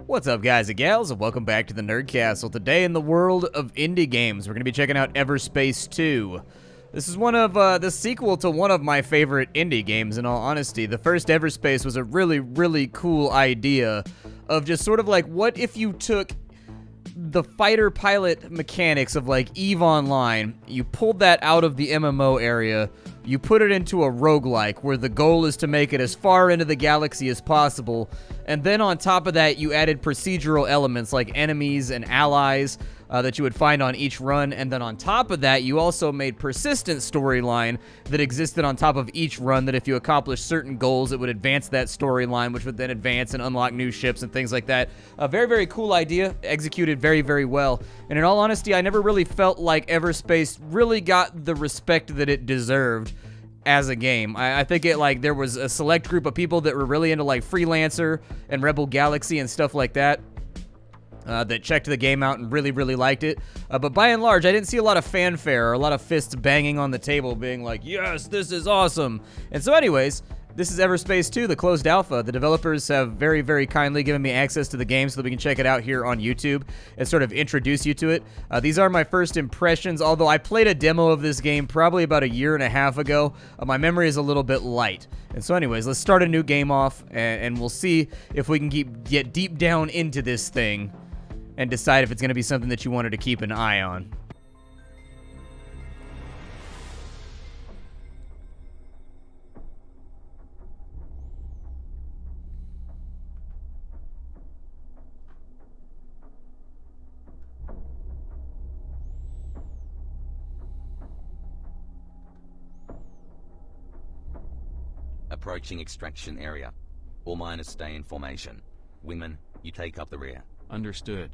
What's up, guys and gals, and welcome back to the Nerd Castle. Today in the world of indie games, we're going to be checking out Everspace 2. This is one of the sequel to one of my favorite indie games, in all honesty. The first Everspace was a really cool idea of just sort of like, what if you took the fighter pilot mechanics of like EVE Online, you pulled that out of the MMO area, you put it into a roguelike where the goal is to make it as far into the galaxy as possible, and then on top of that you added procedural elements like enemies and allies that you would find on each run, and then on top of that you also made persistent storyline that existed on top of each run, that if you accomplished certain goals it would advance that storyline, which would then advance and unlock new ships and things like that. A very cool idea, executed very well, and in all honesty I never really felt like Everspace really got the respect that it deserved as a game. I think it, like, there was a select group of people that were really into like Freelancer and Rebel Galaxy and stuff like that that checked the game out and really liked it. But by and large, I didn't see a lot of fanfare or a lot of fists banging on the table being like, yes, this is awesome. And so anyways, this is Everspace 2, the closed alpha. The developers have very kindly given me access to the game so that we can check it out here on YouTube and sort of introduce you to it. These are my first impressions, although I played a demo of this game probably about 1.5 years ago. My memory is a little bit light. And so anyways, let's start a new game off, and we'll see if we can get deep down into this thing and decide if it's going to be something that you wanted to keep an eye on. Approaching extraction area. All miners stay in formation. Wingman, you take up the rear. Understood.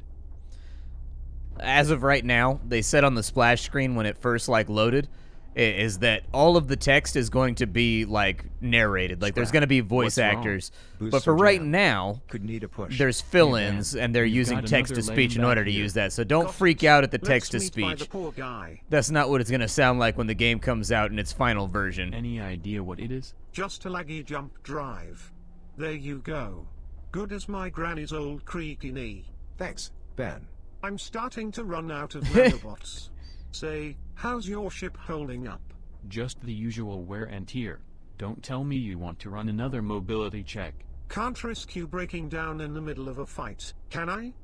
As of right now, they said on the splash screen when it first like loaded, is that all of the text is going to be like narrated. Like there's going to be voice actors. But for right now, could need a push. there's fill-ins and they're using text-to-speech in order to use that. So don't freak out at the text-to-speech. That's not what it's going to sound like when the game comes out in its final version. Any idea what it is? Just a laggy jump drive. There you go. Good as my granny's old creaky knee. Thanks, Ben. I'm starting to run out of nanobots. Say, how's your ship holding up? Just the usual wear and tear. Don't tell me you want to run another mobility check. Can't risk you breaking down in the middle of a fight, can I?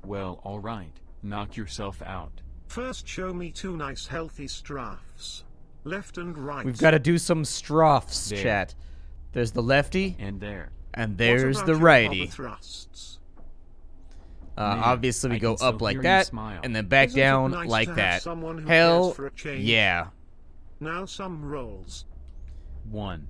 Well, alright. Knock yourself out. First show me 2 nice healthy strafes. Left and right. We've got to do some strafes, There. chat. There's the lefty, And there. and What there's about the your righty. other thrusts? Man, Obviously, we I go can still up like hear you that, smile. and then back Isn't it down nice like to have that. someone who Hell, cares for a change? yeah. Now some rolls. 1.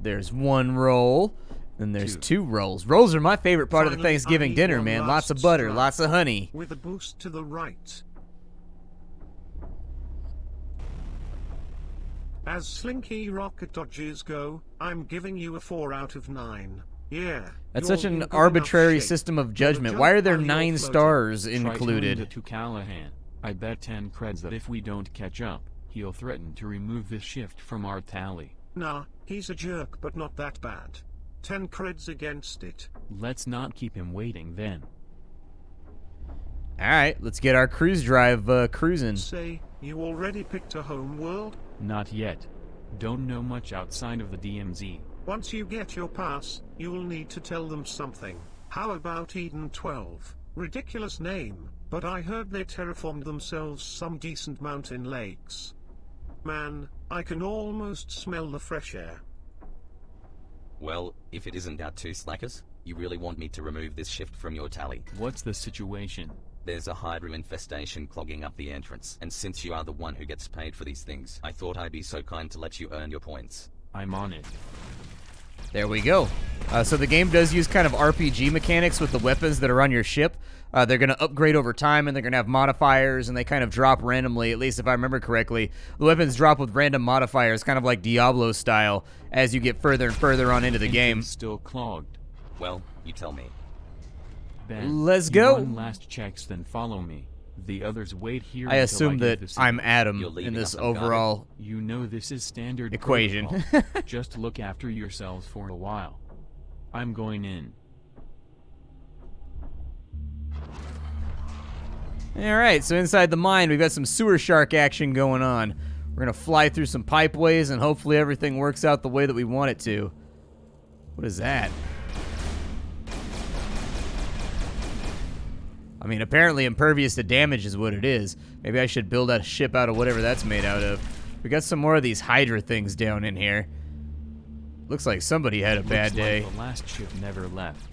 There's 1 roll, then there's 2. 2 rolls. Rolls are my favorite part of the Finally, Thanksgiving I need dinner, one man. Lots last of butter, strike. lots of honey. With a boost to the right. As Slinky rocket dodges go, I'm giving you a 4 out of 9. Yeah. That's you're such an in good arbitrary enough shape. system of With a judgment. jump Why are there while you're 9 floating. stars Try telling included? that to Callahan. I bet 10 creds that if we don't catch up, he'll threaten to remove this shift from our tally. Nah, he's a jerk but not that bad. 10 creds against it. Let's not keep him waiting then. Alright, let's get our cruise drive cruising. Say, you already picked a home world? Not yet. Don't know much outside of the DMZ. Once you get your pass, you'll need to tell them something. How about Eden 12? Ridiculous name, but I heard they terraformed themselves some decent mountain lakes. Man, I can almost smell the fresh air. Well, if it isn't our 2 slackers, you really want me to remove this shift from your tally. What's the situation? There's a Hydra infestation clogging up the entrance, and since you are the one who gets paid for these things, I thought I'd be so kind to let you earn your points. I'm on it. There we go. So the game does use kind of RPG mechanics with the weapons that are on your ship. They're going to upgrade over time, and they're going to have modifiers, and they kind of drop randomly, at least if I remember correctly. The weapons drop with random modifiers, kind of like Diablo style, as you get further and further on into the game. Engine's still clogged. Well, you tell me. Ben, Let's you go. run last checks, then follow me. The others wait here I until assume give that the signal. I'm Adam You're in leaving this us unguarded. overall You know this is standard equation. protocol. Just look after yourselves for a while. I'm going in. Alright, so inside the mine, we've got some sewer shark action going on. We're gonna fly through some pipeways, and hopefully everything works out the way that we want it to. What is that? I mean, apparently impervious to damage is what it is. Maybe I should build a ship out of whatever that's made out of. We got some more of these Hydra things down in here. Looks like somebody had a bad day. Like the last ship never left.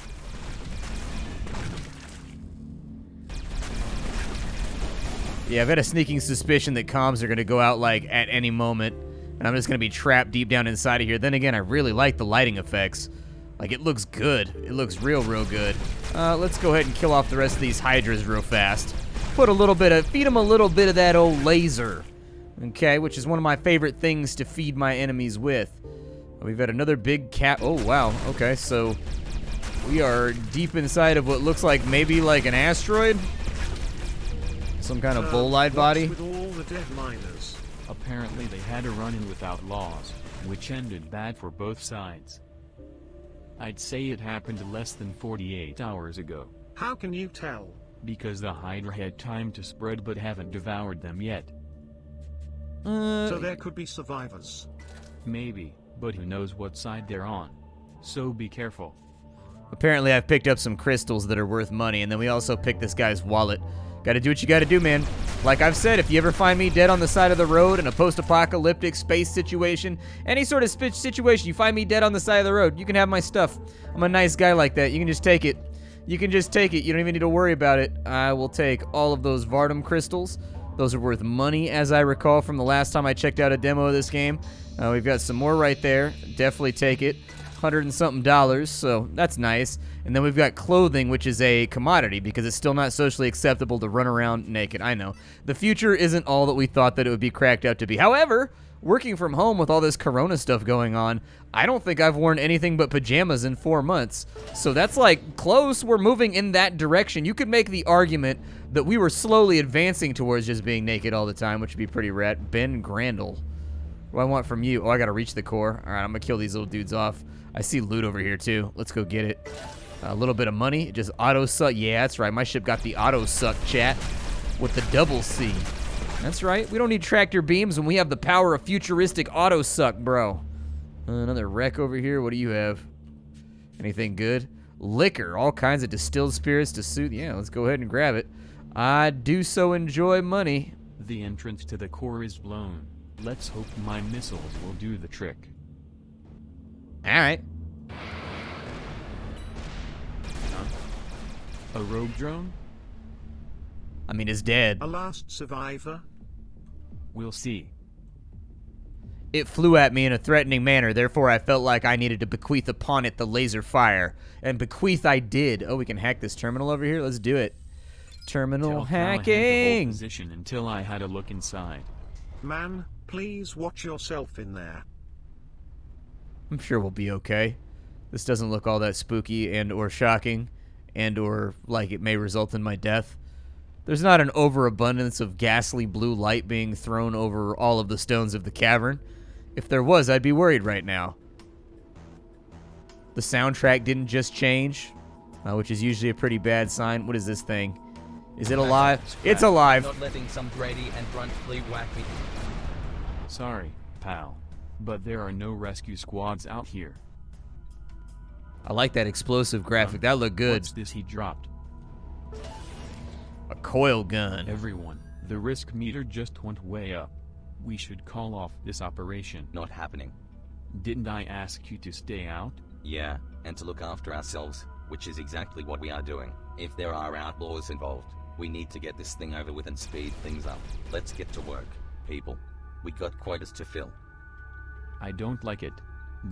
Yeah, I've got a sneaking suspicion that comms are going to go out, like, at any moment. And I'm just going to be trapped deep down inside of here. Then again, I really like the lighting effects. Like, it looks good. It looks real good. Let's go ahead and kill off the rest of these Hydras real fast. Feed them a little bit of that old laser. Okay, which is one of my favorite things to feed my enemies with. We've got another big cat. Oh, wow. Okay, so we are deep inside of what looks like maybe like an asteroid. Some kind of bolide body. With all the dead miners? Apparently they had a run-in with outlaws, which ended bad for both sides. I'd say it happened less than 48 hours ago. How can you tell? Because the Hydra had time to spread but haven't devoured them yet. So there could be survivors. Maybe, but who knows what side they're on. So be careful. Apparently I've picked up some crystals that are worth money, and then we also picked this guy's wallet. Gotta do what you gotta do, man. Like I've said, if you ever find me dead on the side of the road in a post-apocalyptic space situation, any sort of situation, you find me dead on the side of the road, you can have my stuff. I'm a nice guy like that. You can just take it. You can just take it. You don't even need to worry about it. I will take all of those Vardum crystals. Those are worth money, as I recall from the last time I checked out a demo of this game. We've got some more right there. Definitely take it. $100 and something, so that's nice. And then we've got clothing, which is a commodity because it's still not socially acceptable to run around naked. I know. The future isn't all that we thought that it would be cracked out to be. However, working from home with all this corona stuff going on, I don't think I've worn anything but pajamas in 4 months. So that's like close. We're moving in that direction. You could make the argument that we were slowly advancing towards just being naked all the time, which would be pretty rad. Ben Grandel. What do I want from you? Oh, I gotta reach the core. All right, I'm gonna kill these little dudes off. I see loot over here too. Let's go get it. A little bit of money. Just auto suck. Yeah, that's right. My ship got the auto suck, chat, with the double C. That's right. We don't need tractor beams when we have the power of futuristic auto suck, bro. Another wreck over here. What do you have? Anything good? Liquor. All kinds of distilled spirits to suit. Yeah, let's go ahead and grab it. I do so enjoy money. The entrance to the core is blown. Let's hope my missiles will do the trick. All right. A rogue drone? I mean, it's dead. A last survivor? We'll see. It flew at me in a threatening manner, therefore I felt like I needed to bequeath upon it the laser fire. And bequeath I did. Oh, we can hack this terminal over here? Let's do it. Terminal hacking! Position until I had a look inside. Man, please watch yourself in there. I'm sure we'll be okay. This doesn't look all that spooky and or shocking and or like it may result in my death. There's not an overabundance of ghastly blue light being thrown over all of the stones of the cavern. If there was, I'd be worried right now. The soundtrack didn't just change, which is usually a pretty bad sign. What is this thing? Is it alive? It's alive. Not letting some Grady and Grunt fleet whack me. Sorry, pal. But there are no rescue squads out here. I like that explosive graphic. That looked good. What's this he dropped? A coil gun. Everyone, the risk meter just went way up. We should call off this operation. Not happening. Didn't I ask you to stay out? Yeah, and to look after ourselves, which is exactly what we are doing. If there are outlaws involved, we need to get this thing over with and speed things up. Let's get to work, people. We got quotas to fill. I don't like it.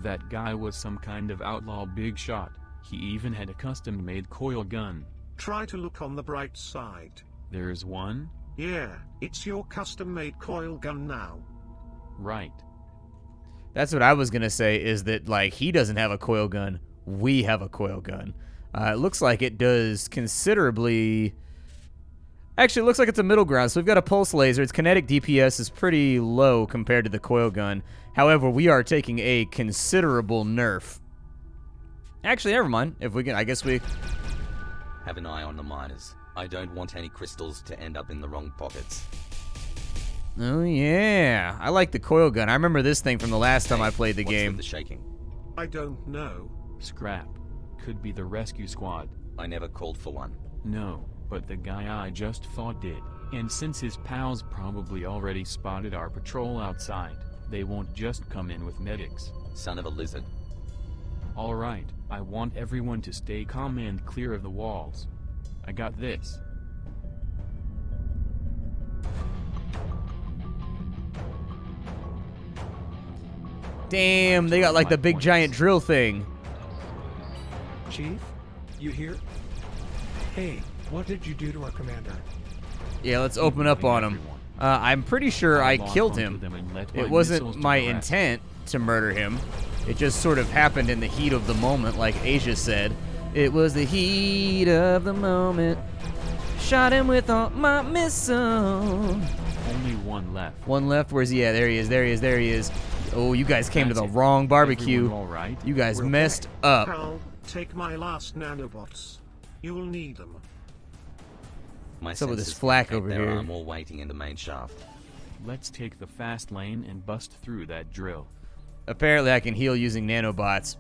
That guy was some kind of outlaw big shot. He even had a custom-made coil gun. Try to look on the bright side. There's one? Yeah, it's your custom-made coil gun now. Right. That's what I was going to say, is that, like, he doesn't have a coil gun. We have a coil gun. It looks like it does considerably... Actually, it looks like it's a middle ground. So we've got a pulse laser. Its kinetic DPS is pretty low compared to the coil gun. However, we are taking a considerable nerf. Actually, never mind. If we can, I guess we... Have an eye on the miners. I don't want any crystals to end up in the wrong pockets. Oh, yeah. I like the coil gun. I remember this thing from the last time I played the What's with game. the shaking? I don't know. Scrap. Could be the rescue squad. I never called for one. No, but the guy I just fought did. And since his pals probably already spotted our patrol outside, they won't just come in with medics. Son of a lizard. Alright, I want everyone to stay calm and clear of the walls. I got this. Damn, they got like the big giant drill thing. Chief, you here? Hey, what did you do to our commander? Yeah, let's open up on him. I'm pretty sure I killed him. It wasn't my intent to murder him. It just sort of happened in the heat of the moment, like Asia said. It was the heat of the moment. Shot him with all my missiles. Only one left. One left? Where's he at? There he is, there he is, there he is. Oh, you guys came to the wrong barbecue. All right? You guys messed up. Pal, take my last nanobots. You'll need them. My Some of this sensors flak indicate over there here. are more waiting in the main shaft. Let's take the fast lane and bust through that drill. Apparently I can heal using nanobots.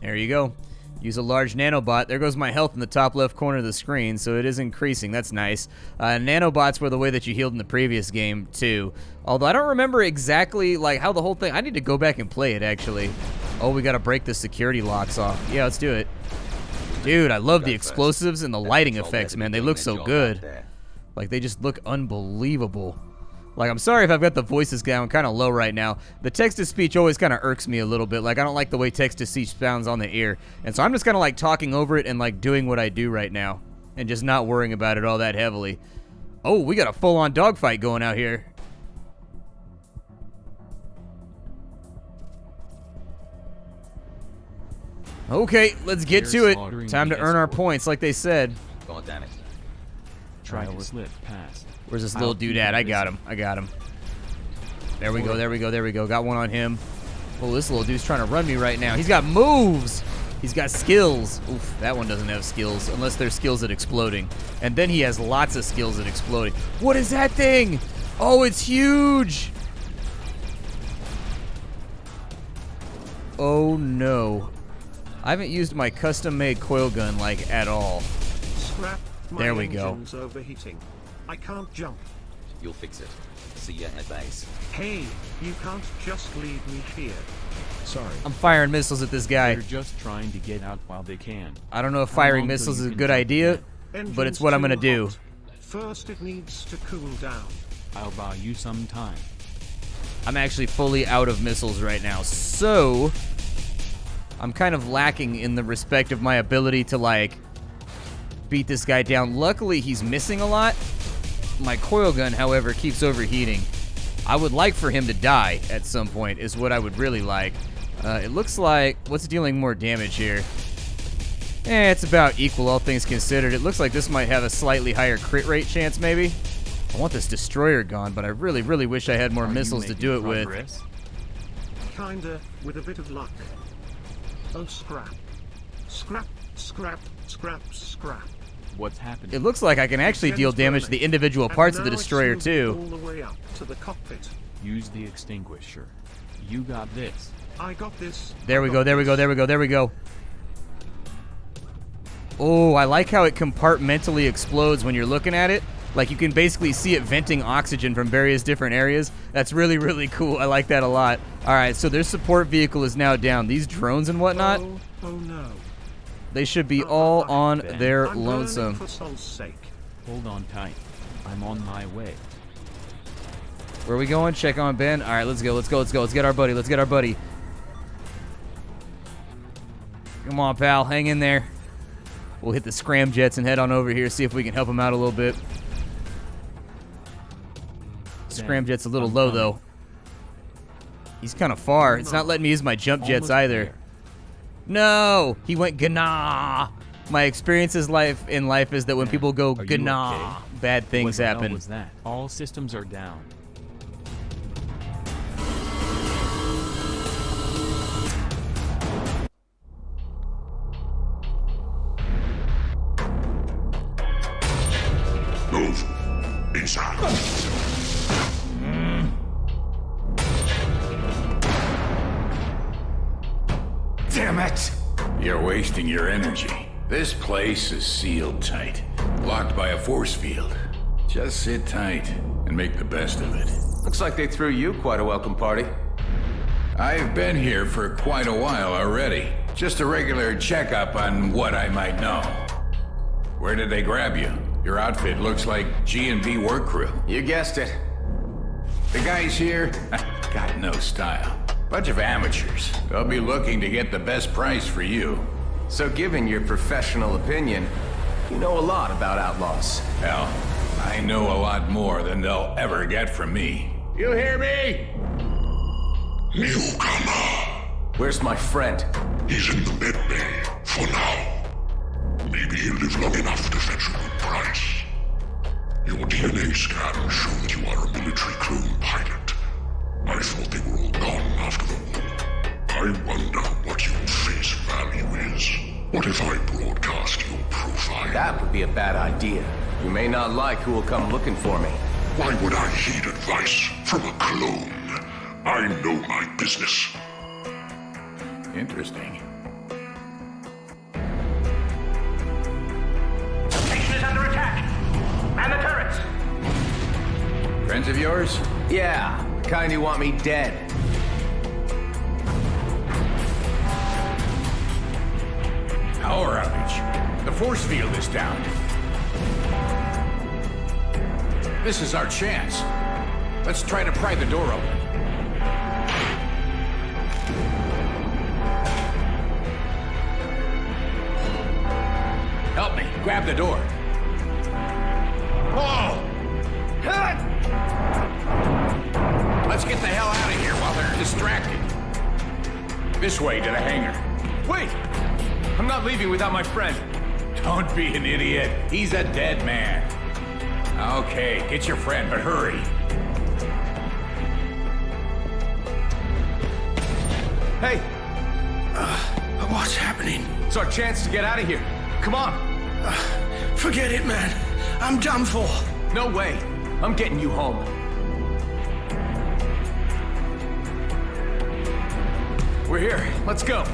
There you go. Use a large nanobot. There goes my health in the top left corner of the screen, so it is increasing. That's nice. Nanobots were the way that you healed in the previous game, too. Although I don't remember exactly like how the whole thing... I need to go back and play it, actually. Oh, we got to break the security locks off. Yeah, let's do it. Dude, I love the explosives and the lighting effects, man. They look so good. Like, they just look unbelievable. Like, I'm sorry if I've got the voices down kind of low right now. The text-to-speech always kind of irks me a little bit. Like, I don't like the way text-to-speech sounds on the ear. And so I'm just kind of, like, talking over it and, like, doing what I do right now. And just not worrying about it all that heavily. Oh, we got a full-on dogfight going out here. Okay, let's get to it. Time to earn our points, like they said. God damn it. Try to slip past. Where's this little dude at? I got him. I got him. There we go, there we go, there we go. Got one on him. Oh, this little dude's trying to run me right now. He's got moves. He's got skills. Oof, that one doesn't have skills, unless they're skills at exploding. And then he has lots of skills at exploding. What is that thing? Oh, it's huge. Oh, no. I haven't used my custom-made coil gun, like, at all. Scrap, my There we go. engine's overheating. I can't jump. You'll fix it. See ya at base. Hey, you can't just leave me here. Sorry. I'm firing missiles at this guy. They're just trying to get out while they can. I don't know if How firing long till missiles you is a can good jump idea, yet? but it's Engine's what I'm too gonna do. hot. First, it needs to cool down. I'll buy you some time. I'm actually fully out of missiles right now, so I'm kind of lacking in the respect of my ability to, like, beat this guy down. Luckily, he's missing a lot. My coil gun, however, keeps overheating. I would like for him to die at some point, is what I would really like. It looks like, what's dealing more damage here? It's about equal, all things considered. It looks like this might have a slightly higher crit rate chance, maybe. I want this destroyer gone, but I really, really wish I had more Are you missiles to making do it with. progress? Kinda, with a bit of luck. Oh, scrap. Scrap, scrap, scrap, scrap. What's happening? It looks like I can actually deal damage to the individual parts of the And now it's destroyer, moving too. all the way up to the cockpit. Use the extinguisher. You got this. I got this. There we go, there we go, there we go, there we go. Oh, I like how it compartmentally explodes when you're looking at it. Like, you can basically see it venting oxygen from various different areas. That's really, really cool. I like that a lot. All right, so their support vehicle is now down. These drones and whatnot, Oh no. they should be all on their I'm lonesome. burning for soul's sake. Hold on tight. I'm on my way. Where are we going? Check on Ben. All right, let's go, let's go, let's go. Let's get our buddy, let's get our buddy. Come on, pal, hang in there. We'll hit the scramjets and head on over here, see if we can help him out a little bit. Scramjet's a little low, though. He's kind of far. It's not letting me use my jump jets Almost either. there. No! He went gana. My experience in life is that when Ben, people go are you gana, okay? bad What things the hell happen. was that? All systems are down. laser. Damn it! You're wasting your energy. This place is sealed tight, blocked by a force field. Just sit tight and make the best of it. Looks like they threw you quite a welcome party. I've been here for quite a while already. Just a regular checkup on what I might know. Where did they grab you? Your outfit looks like G&B work crew. You guessed it. The guys here got no style. Bunch of amateurs. They'll be looking to get the best price for you. So given your professional opinion, you know a lot about outlaws. Hell, I know a lot more than they'll ever get from me. You hear me? Newcomer. Where's my friend? He's in the med bay for now. Maybe he'll live long enough to fetch a good price. Your DNA scan showed that you are a military clone pilot. I thought they were all gone after the war. I wonder what your face value is. What if I broadcast your profile? That would be a bad idea. You may not like who will come looking for me. Why would I heed advice from a clone? I know my business. Interesting. The station is under attack! Man the turrets! Friends of yours? Yeah, the kind who want me dead. Power outage. The force field is down. This is our chance. Let's try to pry the door open. Help me, grab the door. Whoa! Let's get the hell out of here while they're distracted. This way to the hangar. Wait! I'm not leaving without my friend. Don't be an idiot. He's a dead man. Okay, get your friend, but hurry. Hey, What's happening? it's our chance to get out of here. Come on. Forget it, man. I'm done for. No way. I'm getting you home. We're here. Let's go.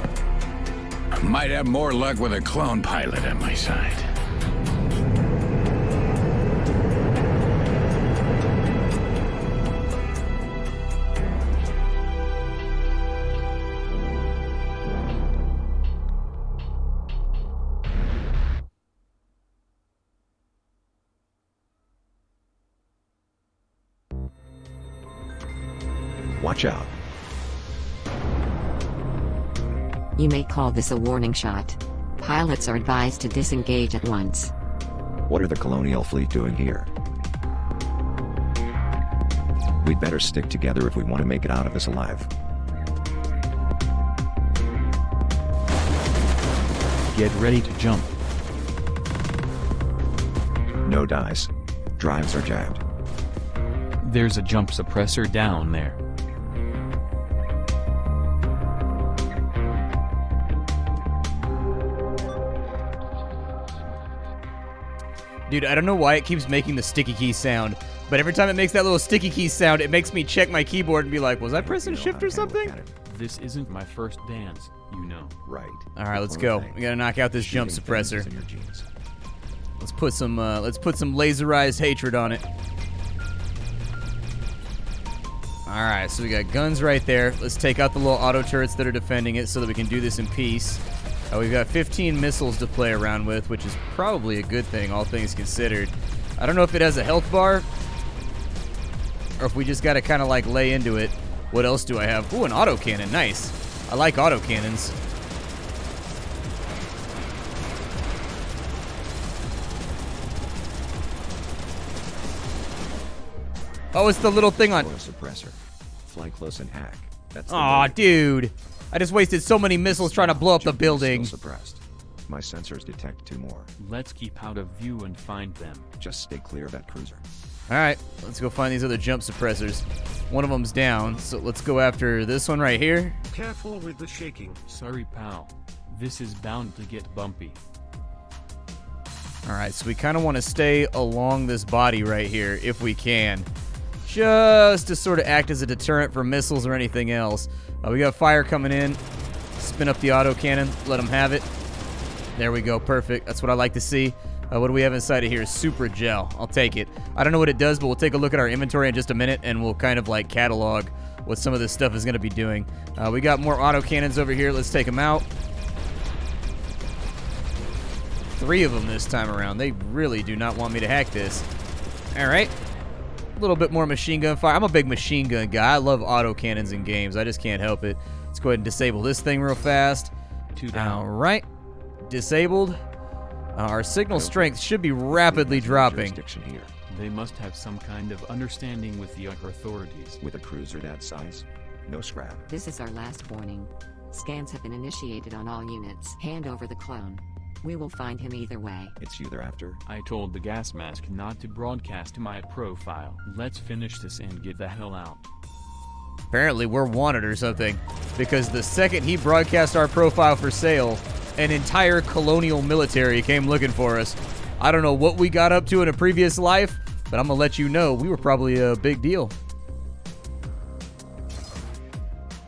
Might have more luck with a clone pilot at my side. Watch out. You may call this a warning shot. Pilots are advised to disengage at once. What are the colonial fleet doing here? We'd better stick together if we want to make it out of this alive. Get ready to jump. No dice. Drives are jabbed. There's a jump suppressor down there. Dude, I don't know why it keeps making the sticky key sound, but every time it makes that little sticky key sound, it makes me check my keyboard and be like, was I pressing shift or something? This isn't my first dance, you know. Right. All right, let's go. We gotta knock out this jump suppressor. Let's put some laserized hatred on it. All right, so we got guns right there. Let's take out the little auto turrets that are defending it so that we can do this in peace. We've got 15 missiles to play around with, which is probably a good thing, all things considered. I don't know if it has a health bar, or if we just gotta kind of like lay into it. What else do I have? Ooh, an autocannon, nice. I like autocannons. Oh, it's the little thing on. Oil suppressor. Fly close and hack. That's the Aw, way. dude. I just wasted so many missiles trying to blow up the Jump is building. still suppressed. My sensors detect 2 more. Let's keep out of view and find them. Just stay clear of that cruiser. All right, let's go find these other jump suppressors. One of them's down, so let's go after this one right here. Careful with the shaking. Sorry, pal. This is bound to get bumpy. Alright, so we kind of want to stay along this body right here, if we can. Just to sort of act as a deterrent for missiles or anything else. We got fire coming in. Spin up the autocannon, let them have it. There we go, perfect. That's what I like to see. What do we have inside of here? Super gel. I'll take it. I don't know what it does, but we'll take a look at our inventory in just a minute, and we'll kind of like catalog what some of this stuff is going to be doing. We got more autocannons over here. Let's take them out. 3 of them this time around. They really do not want me to hack this. All right. A little bit more machine gun fire. I'm a big machine gun guy. I love autocannons in games. I just can't help it. Let's go ahead and disable this thing real fast. 2 down. All right. Disabled. Our signal strength should be rapidly dropping. Here. They must have some kind of understanding with the other authorities. With a cruiser that size? No scrap. This is our last warning. Scans have been initiated on all units. Hand over the clone. We will find him either way. It's you they're after. I told the gas mask not to broadcast my profile. Let's finish this and get the hell out. Apparently we're wanted or something, because the second he broadcast our profile for sale, an entire colonial military came looking for us. I don't know what we got up to in a previous life, but I'm gonna let you know we were probably a big deal.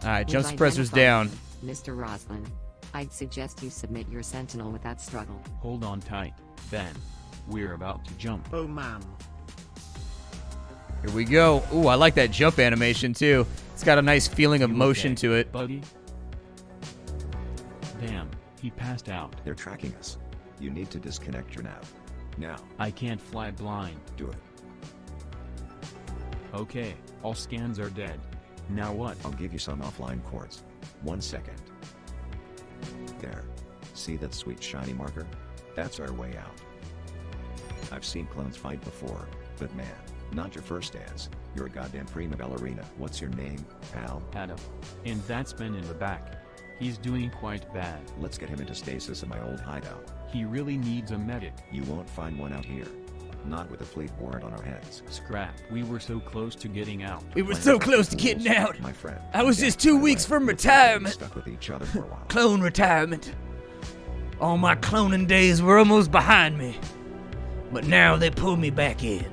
Alright, jump suppressor's down. Mr. Roslin, I'd suggest you submit your sentinel without struggle. Hold on tight, Ben. We're about to jump. Oh man. Here we go. Ooh, I like that jump animation too. It's got a nice feeling of You motion okay, to it. buddy? Damn, he passed out. They're tracking us. You need to disconnect your nav. Now. I can't fly blind. Do it. Okay, all scans are dead. Now what? I'll give you some offline cords. 1 second. There. See that sweet shiny marker? That's our way out. I've seen clones fight before, but man, not your first dance. You're a goddamn prima ballerina. What's your name, pal? Adam. And that's Ben in the back. He's doing quite bad. Let's get him into stasis in my old hideout. He really needs a medic. You won't find one out here. Not with a fleet warrant on our heads. Scrap. We were so close to getting out. We were so close to getting out. My friend. I was just 2 weeks from retirement. Stuck with each other for a while. Clone retirement. All my cloning days were almost behind me. But now they pull me back in.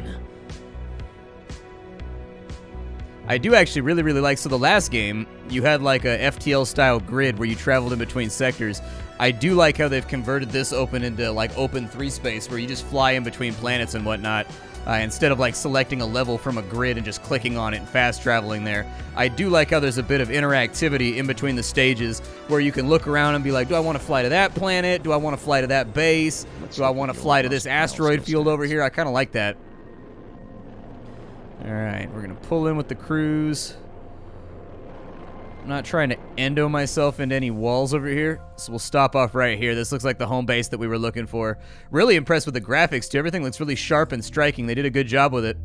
I do actually really like, so the last game, you had like a FTL style grid where you traveled in between sectors. I do like how they've converted this open into like open 3 space where you just fly in between planets and whatnot. Instead of like selecting a level from a grid and just clicking on it and fast traveling there. I do like how there's a bit of interactivity in between the stages where you can look around and be like, do I want to fly to that planet? Do I want to fly to that base? Do I want to fly to this asteroid field over here? I kind of like that. Alright, we're going to pull in with the cruise. I'm not trying to endo myself into any walls over here, so we'll stop off right here. This looks like the home base that we were looking for. Really impressed with the graphics, too. Everything looks really sharp and striking. They did a good job with it.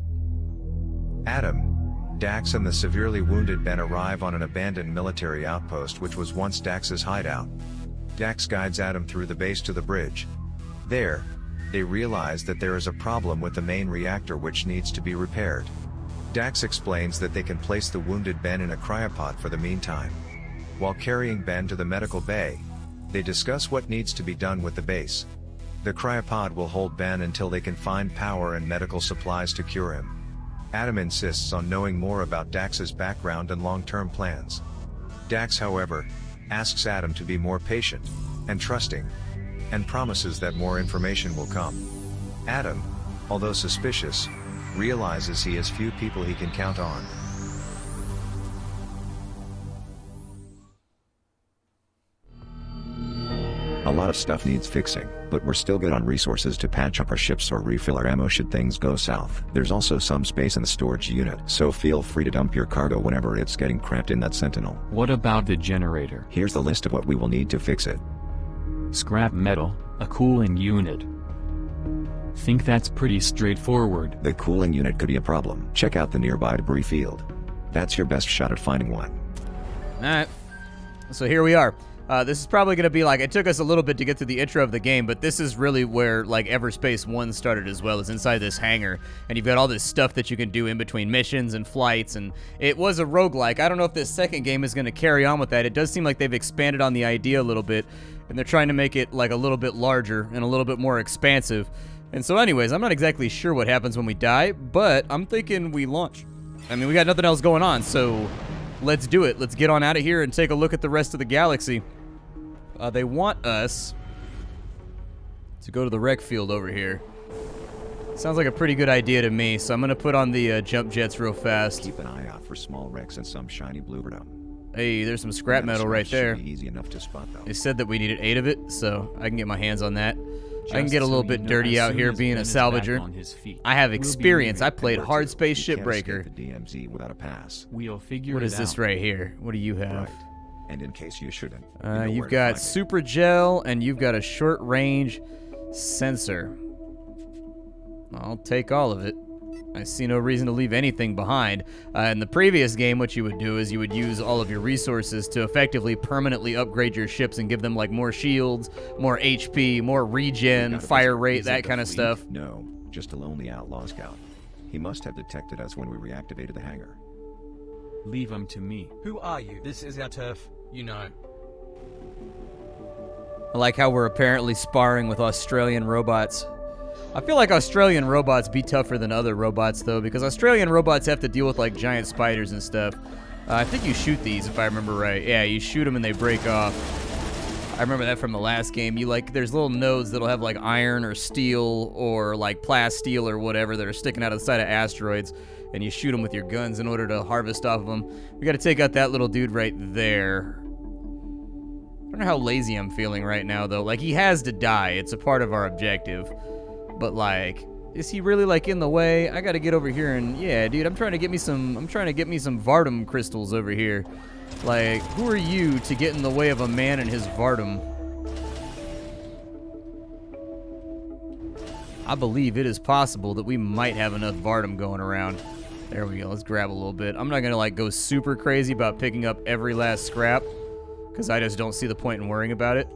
Adam, Dax and the severely wounded Ben arrive on an abandoned military outpost which was once Dax's hideout. Dax guides Adam through the base to the bridge. There, they realize that there is a problem with the main reactor which needs to be repaired. Dax explains that they can place the wounded Ben in a cryopod for the meantime. While carrying Ben to the medical bay, they discuss what needs to be done with the base. The cryopod will hold Ben until they can find power and medical supplies to cure him. Adam insists on knowing more about Dax's background and long-term plans. Dax, however, asks Adam to be more patient and trusting, and promises that more information will come. Adam, although suspicious, realizes he has few people he can count on. A lot of stuff needs fixing, but we're still good on resources to patch up our ships or refill our ammo should things go south. There's also some space in the storage unit, so feel free to dump your cargo whenever it's getting cramped in that Sentinel. What about the generator? Here's the list of what we will need to fix it. Scrap metal, a cooling unit. Think that's pretty straightforward. The cooling unit could be a problem. Check out the nearby debris field. That's your best shot at finding one. Alright, so here we are. This is probably going to be like, it took us a little bit to get to the intro of the game, but this is really where like Everspace 1 started as well, is inside this hangar. And you've got all this stuff that you can do in between missions and flights, and it was a roguelike. I don't know if this second game is going to carry on with that. It does seem like they've expanded on the idea a little bit, and they're trying to make it like a little bit larger and a little bit more expansive. And so anyways, I'm not exactly sure what happens when we die, but I'm thinking we launch. I mean, we got nothing else going on, so let's do it. Let's get on out of here and take a look at the rest of the galaxy. They want us to go to the rec field over here. Sounds like a pretty good idea to me, so I'm going to put on the jump jets real fast. Keep an eye out for small wrecks and some shiny blue dome. Hey, there's some scrap metal right there. Should be easy enough to spot, though. They said that we needed 8 of it, so I can get my hands on that. Just I can get a little so bit you know, dirty as out soon here as being a Ben is back salvager. on his feet, I have we'll be experience. leaving. I played hard space You ship can't breaker. escape the DMZ without a pass. We'll figure What it is this out. right here? What do you have? Right. And in case you shouldn't, you know where You've to got find it. super gel, and you've got a short range sensor. I'll take all of it. I see no reason to leave anything behind. In the previous game, what you would do is you would use all of your resources to effectively permanently upgrade your ships and give them like more shields, more HP, more regen, fire rate, that kind of stuff. No, just a lonely outlaw scout. He must have detected us when we reactivated the hangar. Leave him to me. Who are you? This is our turf, you know. I like how we're apparently sparring with Australian robots. I feel like Australian robots be tougher than other robots, though, because Australian robots have to deal with, like, giant spiders and stuff. I think you shoot these, if I remember right. Yeah, you shoot them and they break off. I remember that from the last game. You, like, there's little nodes that'll have, like, iron or steel or, like, plasteel or whatever that are sticking out of the side of asteroids, and you shoot them with your guns in order to harvest off of them. We gotta take out that little dude right there. I don't know how lazy I'm feeling right now, though. Like, he has to die. It's a part of our objective. But like, is he really like in the way? I gotta get over here and yeah, dude, I'm trying to get me some Vardum crystals over here. Like, who are you to get in the way of a man and his Vardum? I believe it is possible that we might have enough Vardum going around. There we go, let's grab a little bit. I'm not gonna like go super crazy about picking up every last scrap, because I just don't see the point in worrying about it.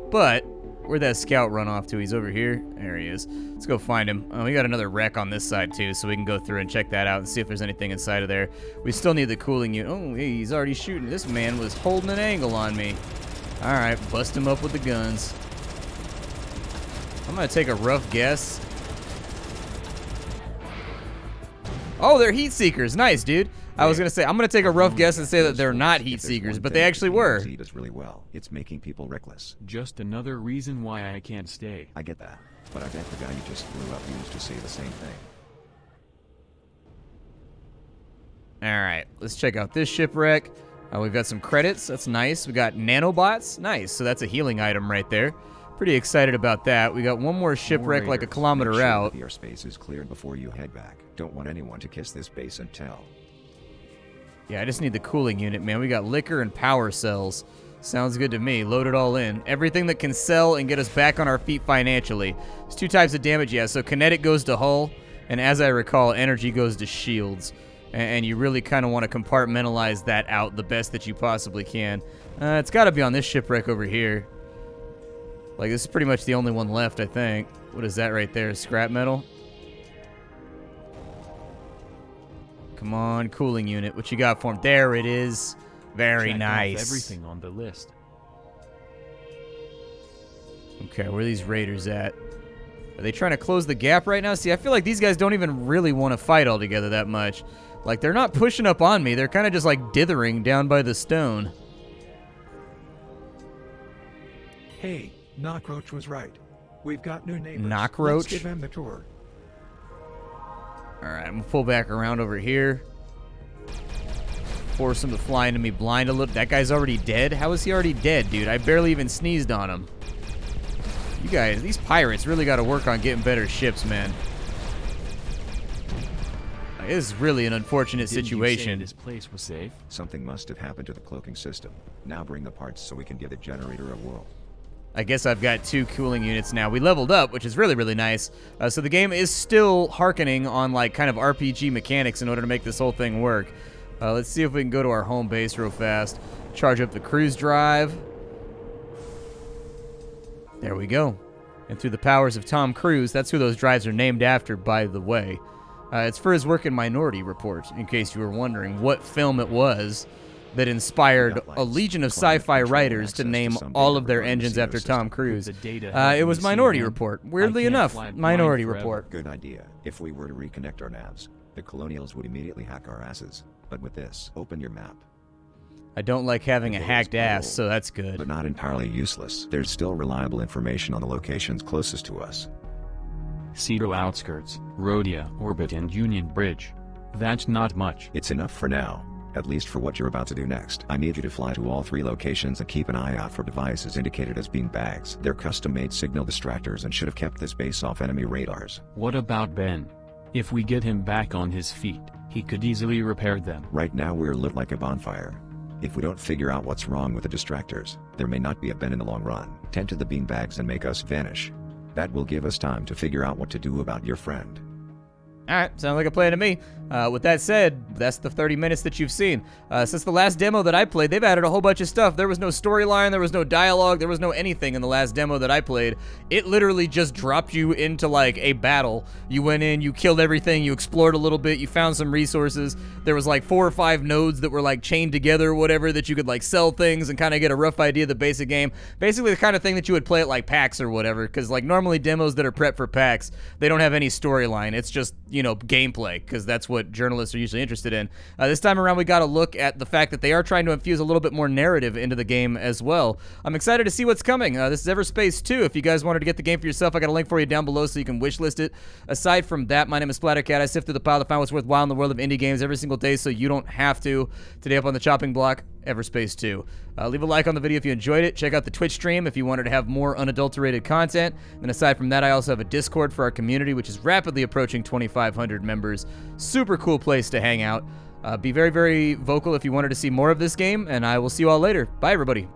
But where'd that scout run off to? He's over here. There he is. Let's go find him. Oh, we got another wreck on this side, too, so we can go through and check that out and see if there's anything inside of there. We still need the cooling unit. Oh, hey, he's already shooting. This man was holding an angle on me. All right, bust him up with the guns. I'm going to take a rough guess. Oh, they're heat seekers. Nice, dude. I was going to say, I'm going to take a rough guess and say that they're not heat seekers, but they actually were. DMZ does really well. It's making people reckless. Just another reason why I can't stay. I get that, but I bet the guy you just blew up used to say the same thing. All right, let's check out this shipwreck. We've got some credits. That's nice. We got nanobots. Nice. So that's a healing item right there. Pretty excited about that. We got one more shipwreck like a kilometer Make sure out. The airspace is cleared before you head back. Don't want anyone to kiss this base and tell. Yeah, I just need the cooling unit, man. We got liquor and power cells. Sounds good to me. Load it all in. Everything that can sell and get us back on our feet financially. There's 2 types of damage, yeah. So kinetic goes to hull, and as I recall, energy goes to shields. And you really kind of want to compartmentalize that out the best that you possibly can. It's got to be on this shipwreck over here. Like, this is pretty much the only one left, I think. What is that right there? Scrap metal? Come on, cooling unit. What you got for him? There it is. Very Check nice. off everything on the list. Okay, where are these raiders at? Are they trying to close the gap right now? See, I feel like these guys don't even really want to fight all together that much. Like, they're not pushing up on me. They're kind of just, like, dithering down by the stone. Hey, Knockroach was right. We've got new neighbors. Knockroach? Let's give him the tour. All right, I'm going to pull back around over here. Force him to fly into me blind a little. That guy's already dead? How is he already dead, dude? I barely even sneezed on him. You guys, these pirates really got to work on getting better ships, man. This is really an unfortunate situation. You say this place was safe? Something must have happened to the cloaking system. Now bring the parts so we can give the generator a whirl. I guess I've got 2 cooling units now. We leveled up, which is really, really nice. So the game is still hearkening on, like, kind of RPG mechanics in order to make this whole thing work. Let's see if we can go to our home base real fast. Charge up the cruise drive. There we go. And through the powers of Tom Cruise, that's who those drives are named after, by the way. It's for his work in Minority Report, in case you were wondering what film it was that inspired a legion of sci-fi writers to name all of their engines after Tom Cruise. It was Minority Report. Weirdly enough, Minority Report. Good idea. If we were to reconnect our navs, the Colonials would immediately hack our asses. But with this, open your map. I don't like having a hacked ass, so that's good. But not entirely useless. There's still reliable information on the locations closest to us. Cedo outskirts, Rhodia, Orbit and Union Bridge. That's not much. It's enough for now. At least for what you're about to do next. I need you to fly to all 3 locations and keep an eye out for devices indicated as being bags. They're custom-made signal distractors and should have kept this base off enemy radars. What about Ben? If we get him back on his feet, he could easily repair them. Right now we're lit like a bonfire. If we don't figure out what's wrong with the distractors, there may not be a Ben in the long run. Tend to the beanbags and make us vanish. That will give us time to figure out what to do about your friend. Alright, sounds like a plan to me. With that said, that's the 30 minutes that you've seen. Since the last demo that I played, they've added a whole bunch of stuff. There was no storyline, there was no dialogue, there was no anything in the last demo that I played. It literally just dropped you into, like, a battle. You went in, you killed everything, you explored a little bit, you found some resources. There was, like, 4 or 5 nodes that were, like, chained together or whatever that you could, like, sell things and kind of get a rough idea of the basic game. Basically the kind of thing that you would play at, like, PAX or whatever, because, like, normally demos that are prepped for PAX, they don't have any storyline. It's just, you know, gameplay, because that's what journalists are usually interested in. This time around, we got a look at the fact that they are trying to infuse a little bit more narrative into the game as well. I'm excited to see what's coming. This is Everspace 2. If you guys wanted to get the game for yourself, I got a link for you down below so you can wishlist it. Aside from that, my name is Splattercat. I sift through the pile to find what's worthwhile in the world of indie games every single day so you don't have to. Today up on the chopping block, Everspace 2. Leave a like on the video if you enjoyed it. Check out the Twitch stream if you wanted to have more unadulterated content. And aside from that, I also have a Discord for our community, which is rapidly approaching 2,500 members. Super cool place to hang out. Be very, very vocal if you wanted to see more of this game, and I will see you all later. Bye, everybody.